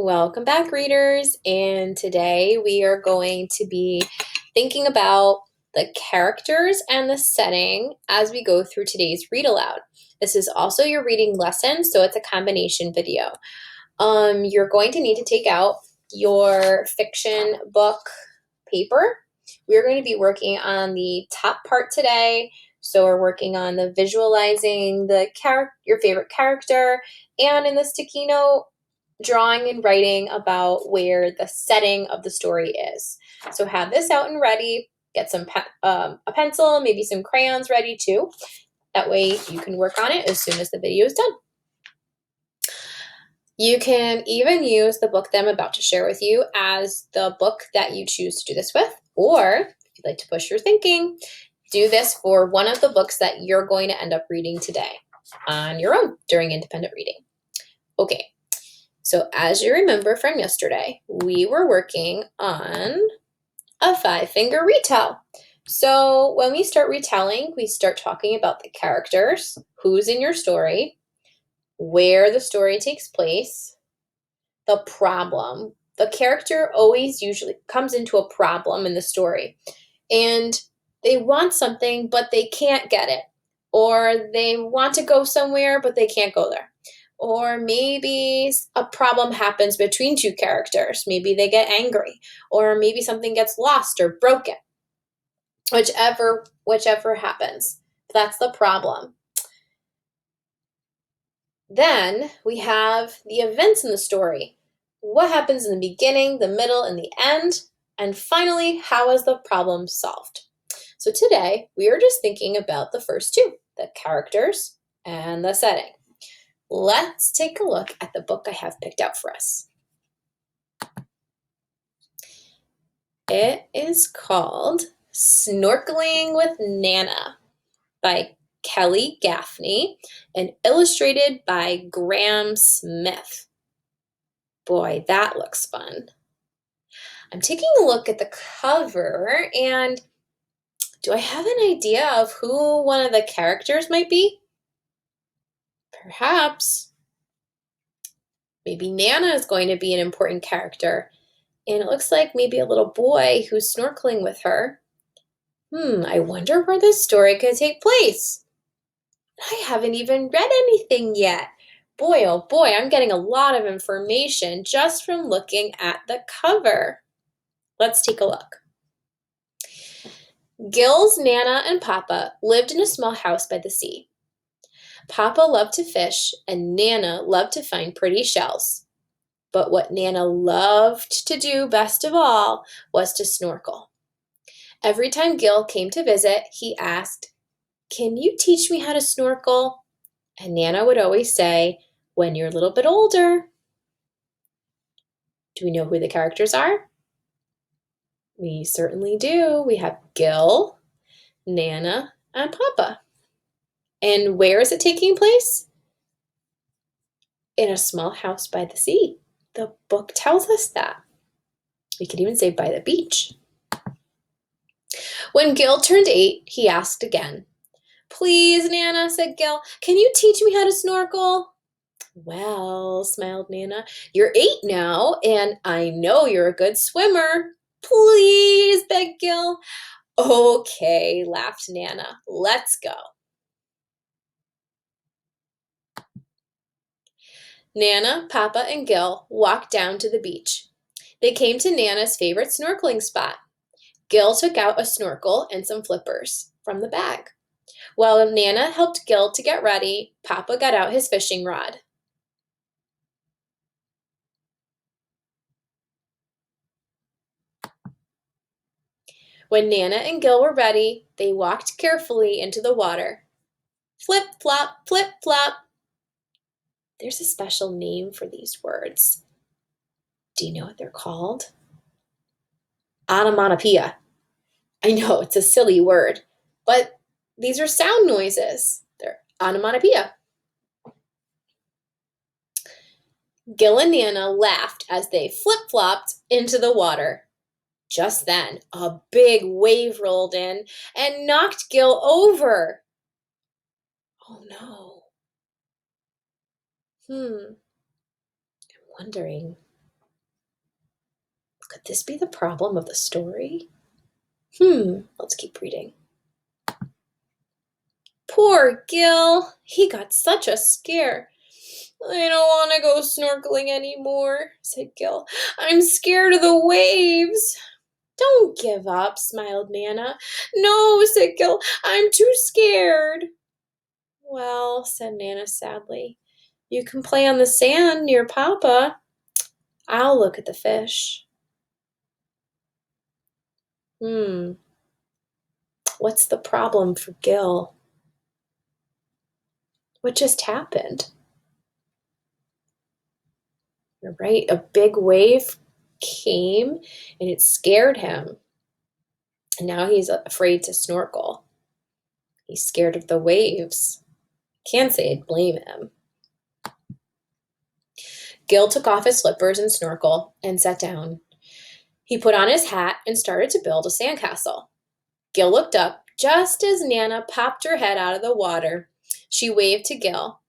Welcome back, readers. And today we are going to be thinking about the characters and the setting as we go through today's read aloud. This is also your reading lesson, so it's a combination video. You're going to need to take out your fiction book paper. We're going to be working on the top part today. So we're working on the visualizing your favorite character, and in the sticky note, drawing and writing about where the setting of the story is. So have this out and ready. Get a pencil, maybe some crayons ready too. That way you can work on it as soon as the video is done. You can even use the book that I'm about to share with you as the book that you choose to do this with, or if you'd like to push your thinking, do this for one of the books that you're going to end up reading today on your own during independent reading. Okay, so as you remember from yesterday, we were working on a 5-finger retell. So when we start retelling, we start talking about the characters, who's in your story, where the story takes place, the problem. The character always usually comes into a problem in the story, and they want something, but they can't get it. Or they want to go somewhere, but they can't go there. Or maybe a problem happens between two characters. Maybe they get angry, or maybe something gets lost or broken. Whichever happens, that's the problem. Then we have the events in the story. What happens in the beginning, the middle, and the end? And finally, how is the problem solved? So today, we are just thinking about the first two, the characters and the setting. Let's take a look at the book I have picked out for us. It is called Snorkeling with Nana by Kelly Gaffney and illustrated by Graham Smith. Boy, that looks fun. I'm taking a look at the cover, and do I have an idea of who one of the characters might be? Perhaps. Maybe Nana is going to be an important character, and it looks like maybe a little boy who's snorkeling with her. I wonder where this story could take place. I haven't even read anything yet. Boy, oh boy, I'm getting a lot of information just from looking at the cover. Let's take a look. Gil's Nana and Papa lived in a small house by the sea. Papa loved to fish, and Nana loved to find pretty shells. But what Nana loved to do best of all was to snorkel. Every time Gil came to visit, he asked, "Can you teach me how to snorkel?" And Nana would always say, "When you're a little bit older." Do we know who the characters are? We certainly do. We have Gil, Nana, and Papa. And where is it taking place? In a small house by the sea. The book tells us that. We could even say by the beach. When Gil turned 8, he asked again. "Please, Nana," said Gil, "can you teach me how to snorkel?" "Well," smiled Nana, "you're 8 now, and I know you're a good swimmer." "Please," begged Gil. "Okay," laughed Nana, "let's go." Nana, Papa, and Gil walked down to the beach. They came to Nana's favorite snorkeling spot. Gil took out a snorkel and some flippers from the bag. While Nana helped Gil to get ready, Papa got out his fishing rod. When Nana and Gil were ready, they walked carefully into the water. Flip, flop, flip, flop. There's a special name for these words. Do you know what they're called? Onomatopoeia. I know, it's a silly word, but these are sound noises. They're onomatopoeia. Gil and Nana laughed as they flip-flopped into the water. Just then, a big wave rolled in and knocked Gil over. Oh no. I'm wondering, Could this be the problem of the story? Let's keep reading. Poor Gil. He got such a scare. I don't want to go snorkeling anymore, said Gil. I'm scared of the waves. Don't give up, smiled Nana. No, said Gil. I'm too scared. Well, said Nana sadly, you can play on the sand near Papa. I'll look at the fish. What's the problem for Gil? What just happened? You're right, a big wave came and it scared him. And now he's afraid to snorkel. He's scared of the waves. Can't say I'd blame him. Gil took off his slippers and snorkel and sat down. He put on his hat and started to build a sandcastle. Gil looked up just as Nana popped her head out of the water. She waved to Gil.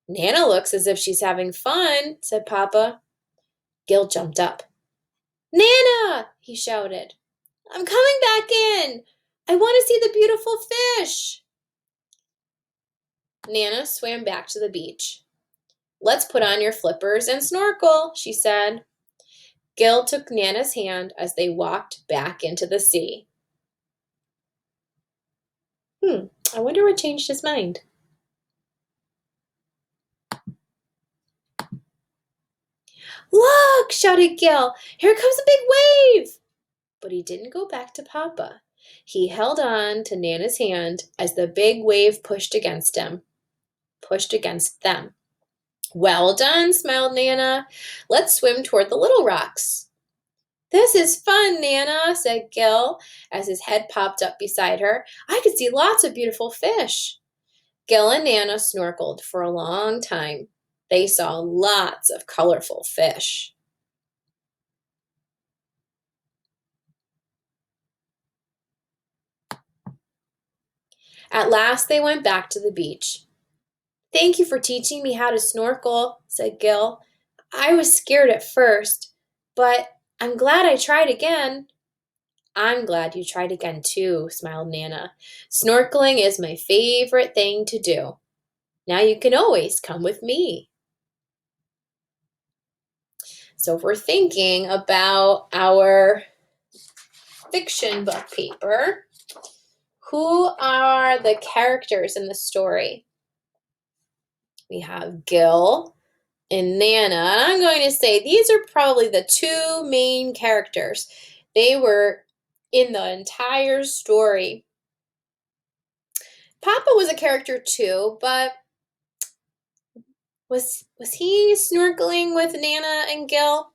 Nana looks as if she's having fun, said Papa. Gil jumped up. Nana, he shouted. I'm coming back in. I want to see the beautiful fish. Nana swam back to the beach. Let's put on your flippers and snorkel, she said. Gil took Nana's hand as they walked back into the sea. I wonder what changed his mind. Look, shouted Gil. Here comes a big wave. But he didn't go back to Papa. He held on to Nana's hand as the big wave pushed against them. Well done, smiled Nana. Let's swim toward the little rocks. This is fun, Nana, said Gil as his head popped up beside her. I could see lots of beautiful fish. Gil and Nana snorkeled for a long time. They saw lots of colorful fish. At last they went back to the beach. Thank you for teaching me how to snorkel, said Gil. I was scared at first, but I'm glad I tried again. I'm glad you tried again too, smiled Nana. Snorkeling is my favorite thing to do. Now you can always come with me. So if we're thinking about our fiction book paper, who are the characters in the story? We have Gil and Nana. And I'm going to say these are probably the two main characters. They were in the entire story. Papa was a character too, but was he snorkeling with Nana and Gil?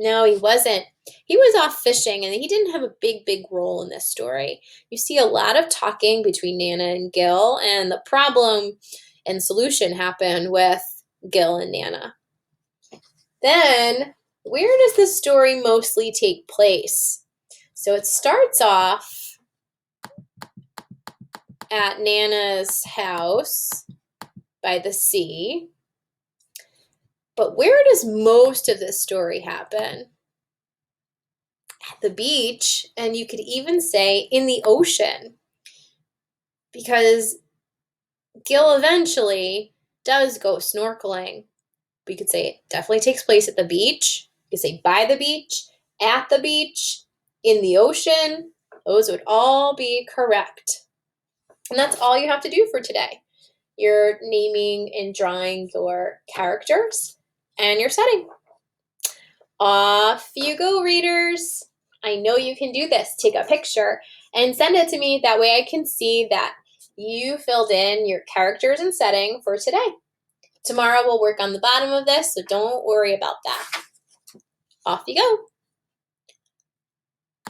No, he wasn't. He was off fishing, and he didn't have a big role in this story. You see a lot of talking between Nana and Gil, and the problem and solution happen with Gil and Nana. Then, where does the story mostly take place? So it starts off at Nana's house by the sea. But where does most of this story happen? At the beach, and you could even say in the ocean. Because Gil eventually does go snorkeling. We could say it definitely takes place at the beach. You could say by the beach, at the beach, in the ocean. Those would all be correct. And that's all you have to do for today. You're naming and drawing your characters and your setting. Off you go, readers. I know you can do this. Take a picture and send it to me. That way I can see that you filled in your characters and setting for today. Tomorrow we'll work on the bottom of this, so don't worry about that. Off you go.